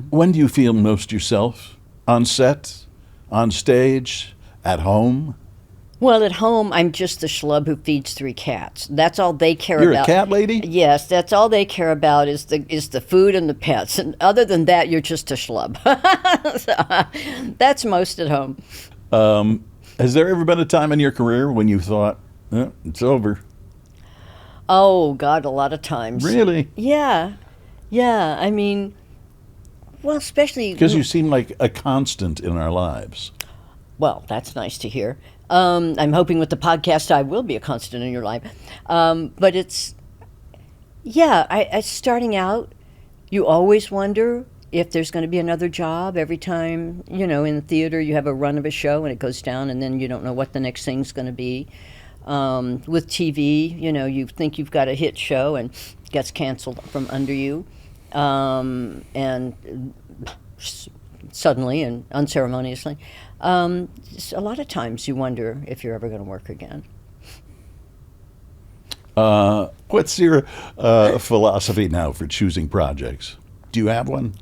[SPEAKER 1] When do you feel most yourself? On set? On stage? At home?
[SPEAKER 2] Well, at home, I'm just the schlub who feeds 3 cats. That's all they care about.
[SPEAKER 1] You're a cat lady?
[SPEAKER 2] Yes, that's all they care about is the food and the pets. And other than that, you're just a schlub. So, that's most at home.
[SPEAKER 1] Has there ever been a time in your career when you thought, it's over?
[SPEAKER 2] Oh, God, a lot of times.
[SPEAKER 1] Really?
[SPEAKER 2] Yeah. I mean, well, especially...
[SPEAKER 1] Because you seem like a constant in our lives.
[SPEAKER 2] Well, that's nice to hear. I'm hoping with the podcast I will be a constant in your life. But it's... Yeah, I starting out, you always wonder if there's going to be another job every time, in the theater you have a run of a show and it goes down and then you don't know what the next thing's going to be. With TV, you think you've got a hit show and it gets canceled from under you. And suddenly and unceremoniously. A lot of times you wonder if you're ever going to work again.
[SPEAKER 1] What's your philosophy now for choosing projects? Do you have one?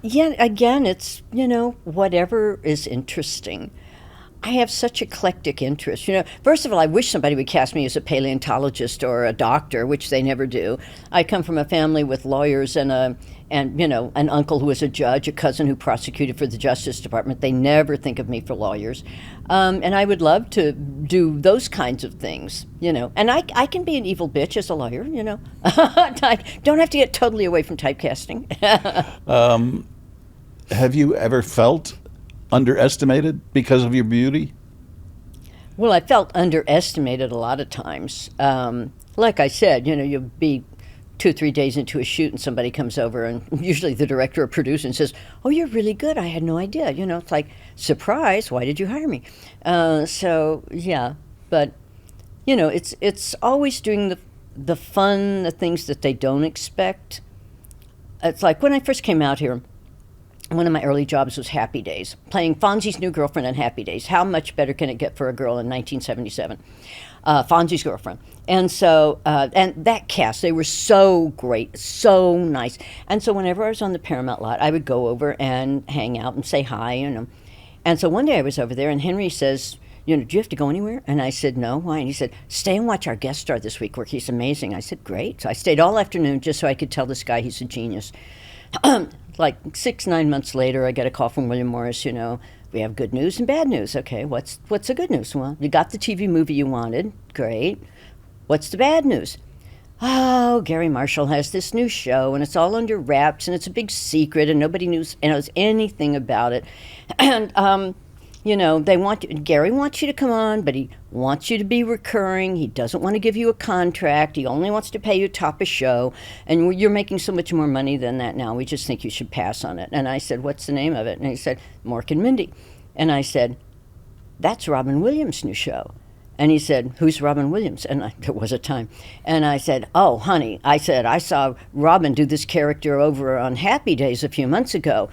[SPEAKER 2] Yeah, again, it's, whatever is interesting. I have such eclectic interests. First of all, I wish somebody would cast me as a paleontologist or a doctor, which they never do. I come from a family with lawyers and an uncle who was a judge, a cousin who prosecuted for the Justice Department. They never think of me for lawyers. And I would love to do those kinds of things, And I can be an evil bitch as a lawyer, I don't have to get totally away from typecasting.
[SPEAKER 1] Have you ever felt underestimated because of your beauty?
[SPEAKER 2] Well, I felt underestimated a lot of times. Like I said, you'll be 2 or 3 days into a shoot and somebody comes over, and usually the director or producer, and says, "Oh, you're really good. I had no idea." It's like, surprise, why did you hire me? So, yeah. But, it's always doing the fun, the things that they don't expect. It's like when I first came out here, one of my early jobs was Happy Days, playing Fonzie's new girlfriend on Happy Days. How much better can it get for a girl in 1977? Fonzie's girlfriend. And so, and that cast, they were so great, so nice. And so whenever I was on the Paramount lot, I would go over and hang out and say hi, And so one day I was over there, and Henry says, "Do you have to go anywhere?" And I said, "No, why?" And he said, "Stay and watch our guest star this week, where he's amazing." I said, "Great." So I stayed all afternoon just so I could tell this guy he's a genius. Like 6-9 months later, I get a call from William Morris, "We have good news and bad news." "Okay, what's the good news?" "Well, you got the TV movie you wanted." "Great. What's the bad news?" "Oh, Gary Marshall has this new show, and it's all under wraps, and it's a big secret, and nobody knows anything about it. And, Gary wants you to come on, but he wants you to be recurring. He doesn't want to give you a contract. He only wants to pay you top a show. And you're making so much more money than that now. We just think you should pass on it." And I said, "What's the name of it?" And he said, "Mork and Mindy." And I said, "That's Robin Williams' new show." And he said, "Who's Robin Williams?" And there was a time. And I said, "Oh, honey," I said, "I saw Robin do this character over on Happy Days a few months ago.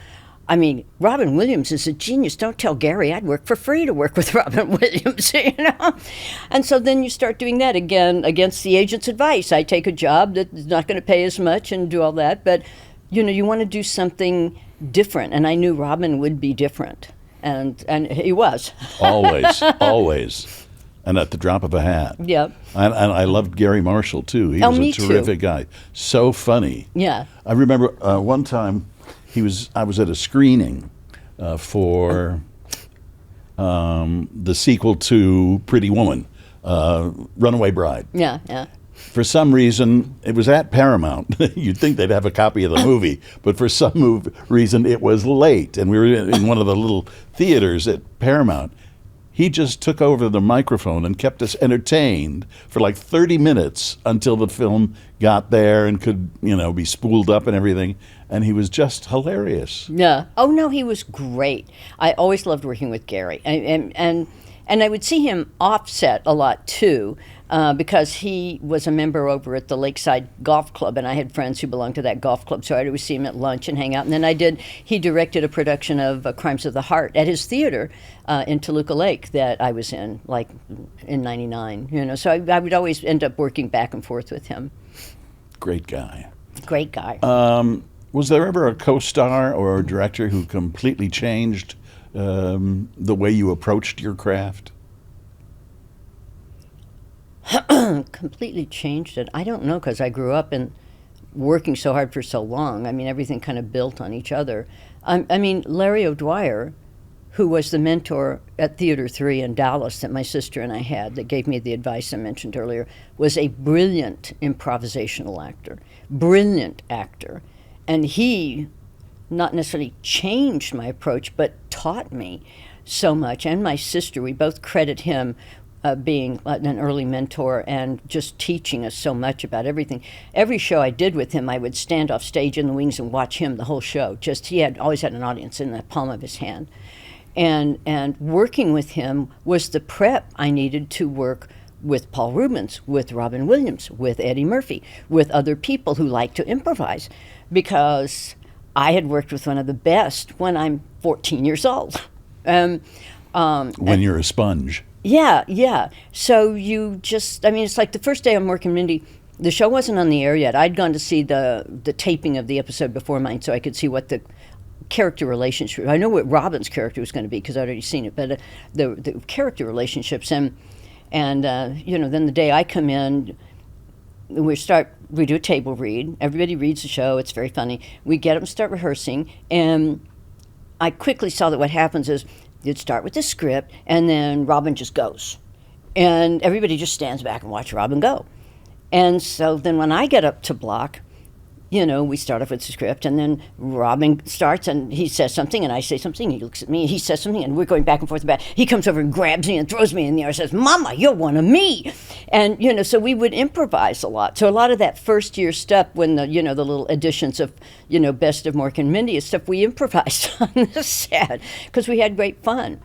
[SPEAKER 2] I mean, Robin Williams is a genius. Don't tell Gary I'd work for free to work with Robin Williams," And so then you start doing that again against the agent's advice. I take a job that's not going to pay as much and do all that. But, you want to do something different. And I knew Robin would be different. And he was.
[SPEAKER 1] Always, always. And at the drop of a hat.
[SPEAKER 2] Yeah.
[SPEAKER 1] And I loved Gary Marshall, too. He was a terrific guy. So funny.
[SPEAKER 2] Yeah.
[SPEAKER 1] I remember one time I was at a screening for the sequel to Pretty Woman, Runaway Bride.
[SPEAKER 2] Yeah, yeah.
[SPEAKER 1] For some reason, it was at Paramount. You'd think they'd have a copy of the movie, but for some reason, it was late, and we were in one of the little theaters at Paramount. He just took over the microphone and kept us entertained for like 30 minutes until the film got there and could, be spooled up and everything. And he was just hilarious.
[SPEAKER 2] Yeah. Oh, no, he was great. I always loved working with Gary. And I would see him offset a lot, too, because he was a member over at the Lakeside Golf Club, and I had friends who belonged to that golf club, so I'd always see him at lunch and hang out. And then he directed a production of Crimes of the Heart at his theater in Toluca Lake that I was in, like in '99, So I would always end up working back and forth with him.
[SPEAKER 1] Great guy.
[SPEAKER 2] Great guy.
[SPEAKER 1] Was there ever a co-star or a director who completely changed the way you approached your craft?
[SPEAKER 2] Completely changed it. I don't know, because I grew up in working so hard for so long. I mean, everything kind of built on each other. Larry O'Dwyer, who was the mentor at Theater 3 in Dallas that my sister and I had, that gave me the advice I mentioned earlier, was a brilliant improvisational actor, brilliant actor. And he not necessarily changed my approach, but taught me so much. And my sister, we both credit him being an early mentor and just teaching us so much about everything. Every show I did with him, I would stand off stage in the wings and watch him the whole show. He always had an audience in the palm of his hand. And working with him was the prep I needed to work with Paul Rubens, with Robin Williams, with Eddie Murphy, with other people who like to improvise, because I had worked with one of the best when I'm 14 years old.
[SPEAKER 1] When you're a sponge.
[SPEAKER 2] Yeah. So you just, it's like the first day on Mork and Mindy, the show wasn't on the air yet. I'd gone to see the taping of the episode before mine so I could see what the character relationship. I know what Robin's character was going to be because I'd already seen it, but the character relationships and then the day I come in, we do a table read. Everybody reads the show. It's very funny. We get them to start rehearsing, and I quickly saw that what happens is you'd start with the script, and then Robin just goes. And everybody just stands back and watch Robin go. And so then when I get up to block, we start off with the script, and then Robin starts, and he says something, and I say something. He looks at me, and he says something, and we're going back and forth about it. He comes over and grabs me and throws me in the air and says, "Mama, you're one of me." And, so we would improvise a lot. So a lot of that first year stuff, when the little editions of, Best of Mork and Mindy and stuff, we improvised on the set because we had great fun.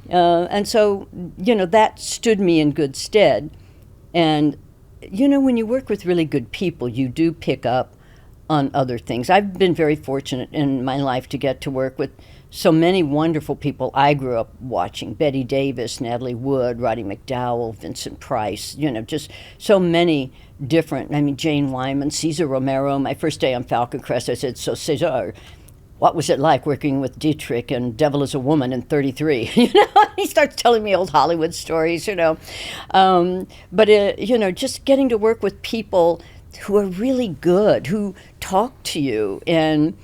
[SPEAKER 2] And so, that stood me in good stead. And, when you work with really good people, you do pick up on other things. I've been very fortunate in my life to get to work with so many wonderful people I grew up watching. Betty Davis, Natalie Wood, Roddy McDowall, Vincent Price, just so many different, Jane Wyman, Cesar Romero. My first day on Falcon Crest, I said, "So Cesar, what was it like working with Dietrich and Devil is a Woman in 33? He starts telling me old Hollywood stories, But, just getting to work with people who are really good, who talk to you and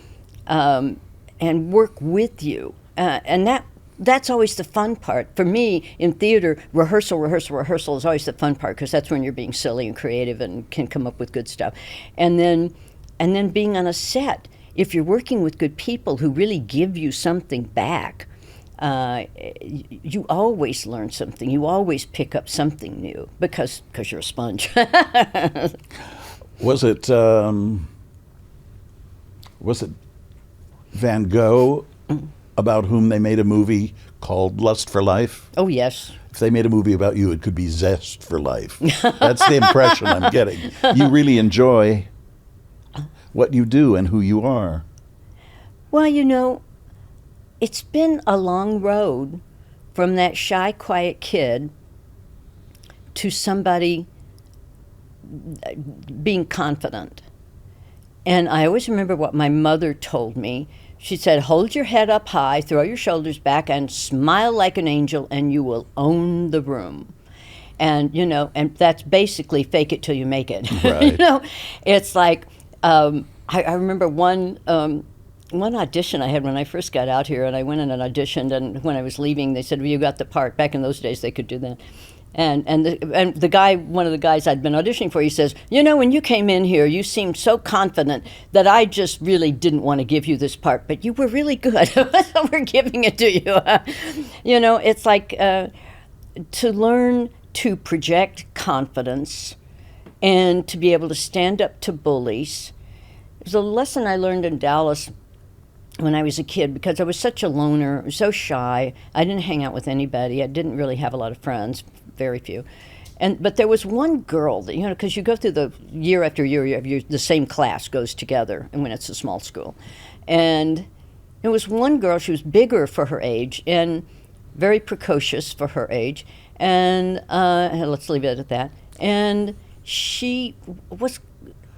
[SPEAKER 2] work with you. And that's always the fun part. For me, in theater, rehearsal is always the fun part because that's when you're being silly and creative and can come up with good stuff. And then being on a set, if you're working with good people who really give you something back, you always learn something. You always pick up something new because you're a sponge.
[SPEAKER 1] Was it Van Gogh about whom they made a movie called Lust for Life?
[SPEAKER 2] Oh, yes.
[SPEAKER 1] If they made a movie about you, it could be Zest for Life. That's the impression I'm getting. You really enjoy what you do and who you are.
[SPEAKER 2] Well, it's been a long road from that shy, quiet kid to somebody being confident. And I always remember what my mother told me. She said, "Hold your head up high, throw your shoulders back, and smile like an angel, and you will own the room." And, and that's basically fake it till you make it.
[SPEAKER 1] Right.
[SPEAKER 2] It's like, I remember one audition I had when I first got out here, and I went in and auditioned, and when I was leaving, they said, "Well, you got the part." Back in those days, they could do that. And the guy, one of the guys I'd been auditioning for, he says, "When you came in here, you seemed so confident that I just really didn't want to give you this part, but you were really good. So we're giving it to you." It's like to learn to project confidence and to be able to stand up to bullies. There's a lesson I learned in Dallas when I was a kid because I was such a loner, so shy. I didn't hang out with anybody. I didn't really have a lot of friends, very few. But there was one girl that, because you go through the year after year, the same class goes together, and when it's a small school. And there was one girl, she was bigger for her age and very precocious for her age. And let's leave it at that. And she was,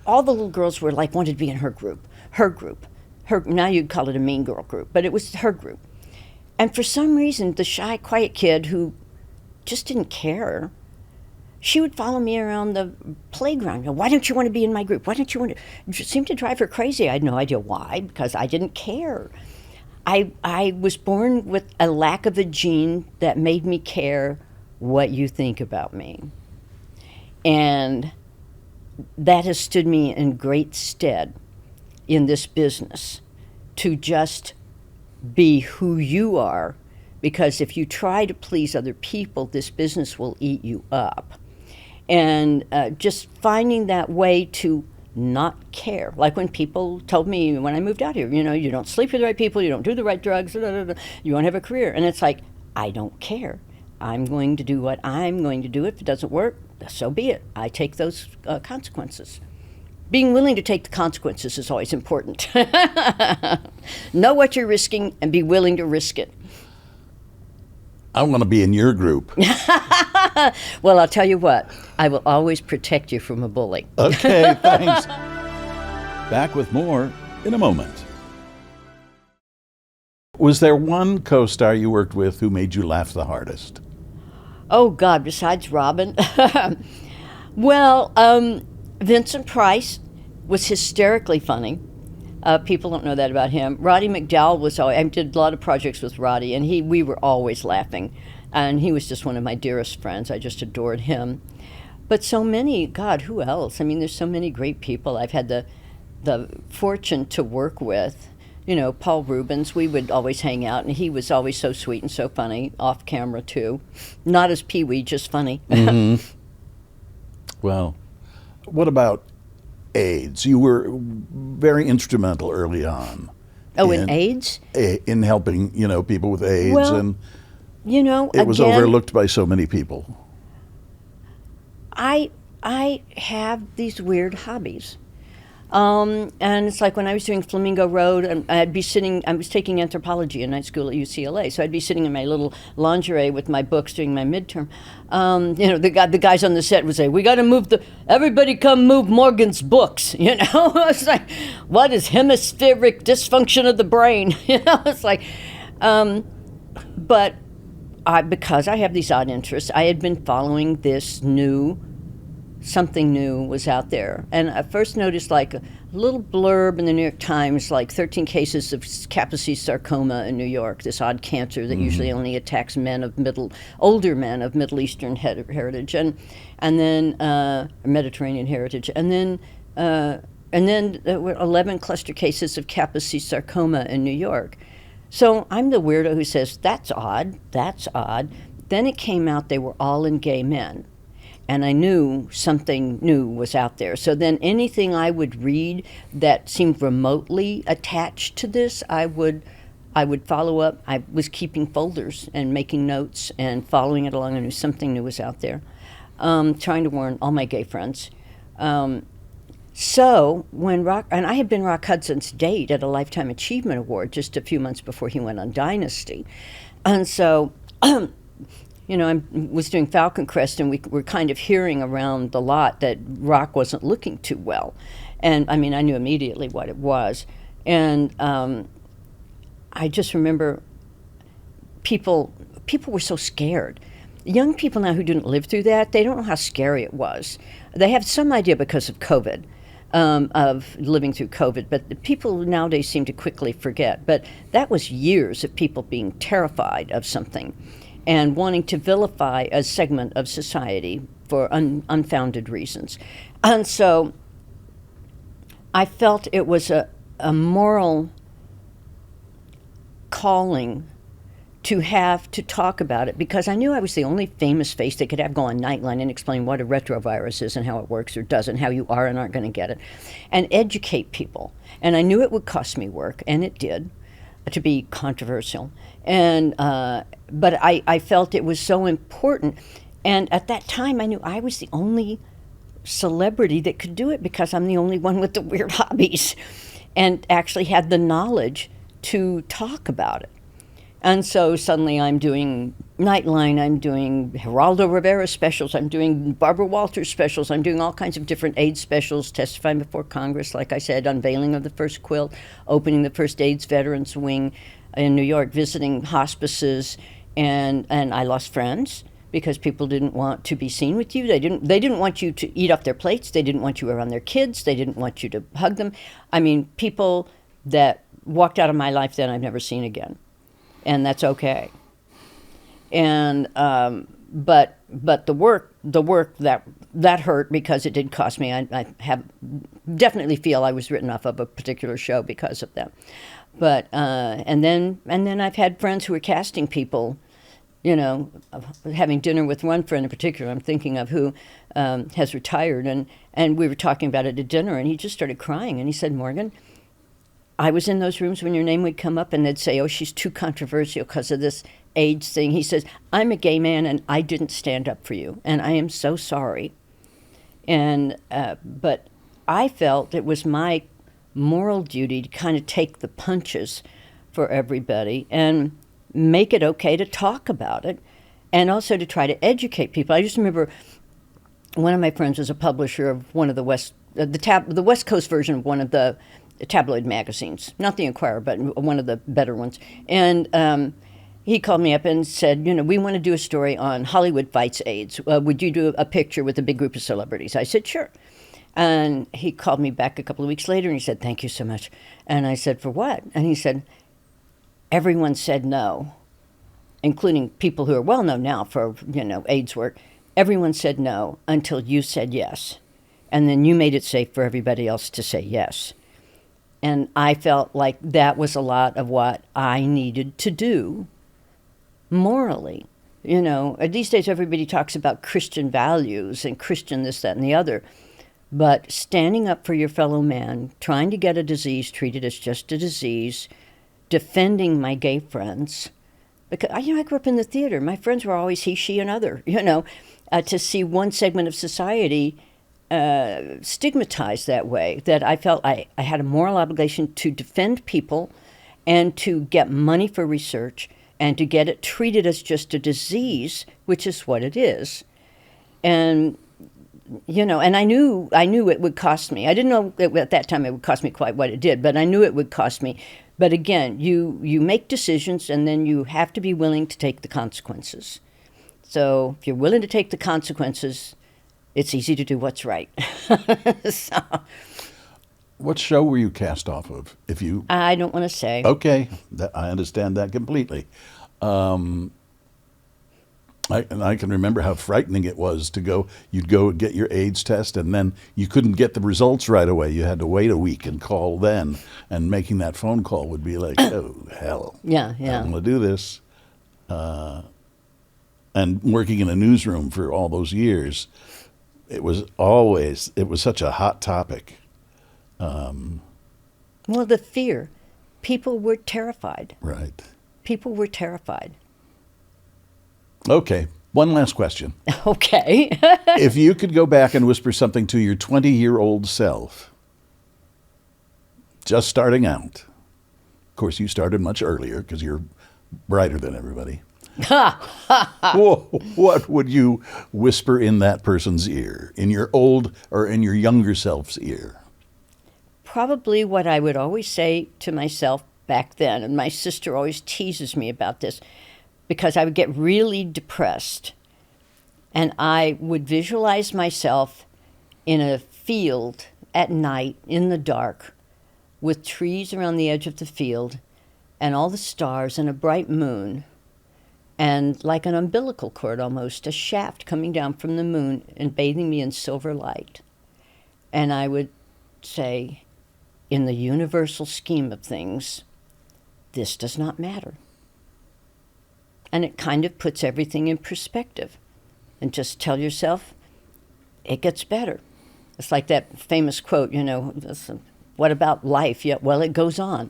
[SPEAKER 2] all the little girls were like, wanted to be in her group. Now you'd call it a mean girl group, but it was her group. And for some reason, the shy, quiet kid who just didn't care, she would follow me around the playground. "Why don't you want to be in my group? Why don't you want to?" It seemed to drive her crazy. I had no idea why, because I didn't care. I was born with a lack of a gene that made me care what you think about me. And that has stood me in great stead in this business, to just be who you are, because if you try to please other people, this business will eat you up. And just finding that way to not care. Like when people told me when I moved out here, you don't sleep with the right people, you don't do the right drugs, you won't have a career. And it's like, I don't care. I'm going to do what I'm going to do. If it doesn't work, so be it. I take those consequences. Being willing to take the consequences is always important. Know what you're risking and be willing to risk it.
[SPEAKER 1] I want to be in your group.
[SPEAKER 2] Well, I'll tell you what. I will always protect you from a bully.
[SPEAKER 1] Okay, thanks. Back with more in a moment. Was there one co-star you worked with who made you laugh the hardest?
[SPEAKER 2] Oh, God, besides Robin? Well, Vincent Price was hysterically funny. People don't know that about him. Roddy McDowall was always, I did a lot of projects with Roddy, and we were always laughing. And he was just one of my dearest friends. I just adored him. But so many, God, who else? I mean, there's so many great people I've had the fortune to work with. You know, Paul Rubens, we would always hang out, and he was always so sweet and so funny, off camera too. Not as Pee-wee, just funny.
[SPEAKER 1] Mm-hmm. Well, what about AIDS? You were very instrumental early on.
[SPEAKER 2] Oh, in AIDS?
[SPEAKER 1] In helping, people with AIDS.
[SPEAKER 2] Well,
[SPEAKER 1] and it was overlooked by so many people.
[SPEAKER 2] I have these weird hobbies. And it's like when I was doing Flamingo Road, and I was taking anthropology in night school at UCLA, so I'd be sitting in my little lingerie with my books doing my midterm. The guys on the set would say, "We got to everybody come move Morgan's books." It's like, what is hemispheric dysfunction of the brain? It's like, but because I have these odd interests, I had been following this something new was out there. And I first noticed like a little blurb in the New York Times, like 13 cases of Kaposi sarcoma in New York, this odd cancer that usually only attacks older men of Middle Eastern heritage, and then Mediterranean heritage. And then there were 11 cluster cases of Kaposi sarcoma in New York. So I'm the weirdo who says, that's odd. Then it came out they were all in gay men. And I knew something new was out there. So then anything I would read that seemed remotely attached to this, I would follow up. I was keeping folders and making notes and following it along. I knew something new was out there. Trying to warn all my gay friends. So when and I had been Rock Hudson's date at a Lifetime Achievement Award just a few months before he went on Dynasty. And so I was doing Falcon Crest, and we were kind of hearing around the lot that Rock wasn't looking too well. And, I mean, I knew immediately what it was. And I just remember people were so scared. Young people now who didn't live through that, they don't know how scary it was. They have some idea because of COVID, of living through COVID, but the people nowadays seem to quickly forget. But that was years of people being terrified of something and wanting to vilify a segment of society for unfounded reasons. And so I felt it was a moral calling to have to talk about it, because I knew I was the only famous face that could have go on Nightline and explain what a retrovirus is and how it works or doesn't, how you are and aren't going to get it, and educate people. And I knew it would cost me work, and it did, to be controversial. And but I felt it was so important. And at that time, I knew I was the only celebrity that could do it, because I'm the only one with the weird hobbies and actually had the knowledge to talk about it. And so suddenly I'm doing Nightline, I'm doing Geraldo Rivera specials, I'm doing Barbara Walters specials, I'm doing all kinds of different AIDS specials, testifying before Congress, like I said, unveiling of the first quilt, opening the first AIDS Veterans Wing in New York, visiting hospices, and I lost friends because people didn't want to be seen with you. They didn't want you to eat off their plates, they didn't want you around their kids, they didn't want you to hug them. I mean, people that walked out of my life then I've never seen again. And that's okay. And but the work that hurt, because it did cost me. I have definitely feel I was written off of a particular show because of that. But and then I've had friends who were casting people, having dinner with one friend in particular I'm thinking of, who has retired, and we were talking about it at dinner, and he just started crying, and he said, "Morgan, I was in those rooms when your name would come up and they'd say, oh, she's too controversial because of this AIDS thing." He says, "I'm a gay man and I didn't stand up for you, and I am so sorry." And but I felt it was my moral duty to kind of take the punches for everybody and make it okay to talk about it, and also to try to educate people. I just remember one of my friends was a publisher of one of the West Coast version of one of the tabloid magazines, not the Inquirer, but one of the better ones. And he called me up and said, we want to do a story on Hollywood fights AIDS. Would you do a picture with a big group of celebrities? I said, sure. And he called me back a couple of weeks later and he said, thank you so much. And I said, for what? And he said, everyone said no, including people who are well known now for, AIDS work. Everyone said no until you said yes. And then you made it safe for everybody else to say yes. And I felt like that was a lot of what I needed to do morally. These days everybody talks about Christian values and Christian this, that, and the other. But standing up for your fellow man, trying to get a disease treated as just a disease, defending my gay friends. Because, I grew up in the theater. My friends were always he, she, and other, to see one segment of society stigmatized that way, that I felt I had a moral obligation to defend people and to get money for research and to get it treated as just a disease, which is what it is. And and I knew it would cost me. I didn't know at that time it would cost me quite what it did, but I knew it would cost me. But again, you make decisions and then you have to be willing to take the consequences. So if you're willing to take the consequences, it's easy to do what's right. So,
[SPEAKER 1] what show were you cast off of?
[SPEAKER 2] I don't want to say.
[SPEAKER 1] Okay, I understand that completely. I can remember how frightening it was to go. You'd go get your AIDS test, and then you couldn't get the results right away. You had to wait a week and call then. And making that phone call would be like, oh, hell.
[SPEAKER 2] Yeah.
[SPEAKER 1] I'm going to do this. And working in a newsroom for all those years, it was such a hot topic.
[SPEAKER 2] Well, the fear. People were terrified.
[SPEAKER 1] Right.
[SPEAKER 2] People were terrified.
[SPEAKER 1] Okay, one last question.
[SPEAKER 2] Okay.
[SPEAKER 1] If you could go back and whisper something to your 20-year-old self, just starting out, of course you started much earlier because you're brighter than everybody. What would you whisper in that person's ear, in your old or in your younger self's ear?
[SPEAKER 2] Probably what I would always say to myself back then, and my sister always teases me about this, because I would get really depressed, and I would visualize myself in a field at night in the dark with trees around the edge of the field and all the stars and a bright moon and like an umbilical cord almost, a shaft coming down from the moon and bathing me in silver light. And I would say, in the universal scheme of things, this does not matter. And it kind of puts everything in perspective. And just tell yourself, it gets better. It's like that famous quote, what about life? Yeah, well, it goes on.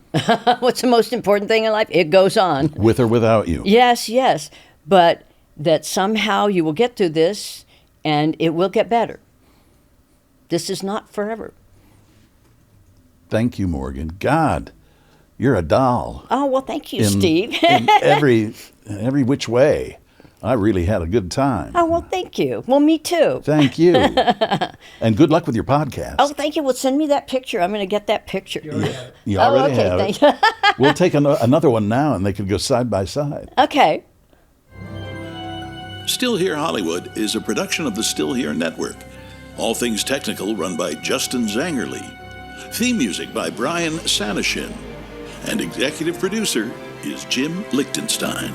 [SPEAKER 2] What's the most important thing in life? It goes on.
[SPEAKER 1] With or without you.
[SPEAKER 2] Yes. But that somehow you will get through this and it will get better. This is not forever.
[SPEAKER 1] Thank you, Morgan. God, you're a doll.
[SPEAKER 2] Oh, well, thank you, Steve.
[SPEAKER 1] in every which way. I really had a good time.
[SPEAKER 2] Oh, well, thank you. Well, me too.
[SPEAKER 1] Thank you. And good luck with your podcast.
[SPEAKER 2] Oh, thank you. Well, send me that picture. I'm going to get that picture.
[SPEAKER 1] You already have
[SPEAKER 2] thank
[SPEAKER 1] it. We'll take another one now, and they could go side by side.
[SPEAKER 2] Okay.
[SPEAKER 1] Still Here Hollywood is a production of the Still Here Network. All things technical run by Justin Zangerly. Theme music by Brian Sanishin. And executive producer is Jim Lichtenstein.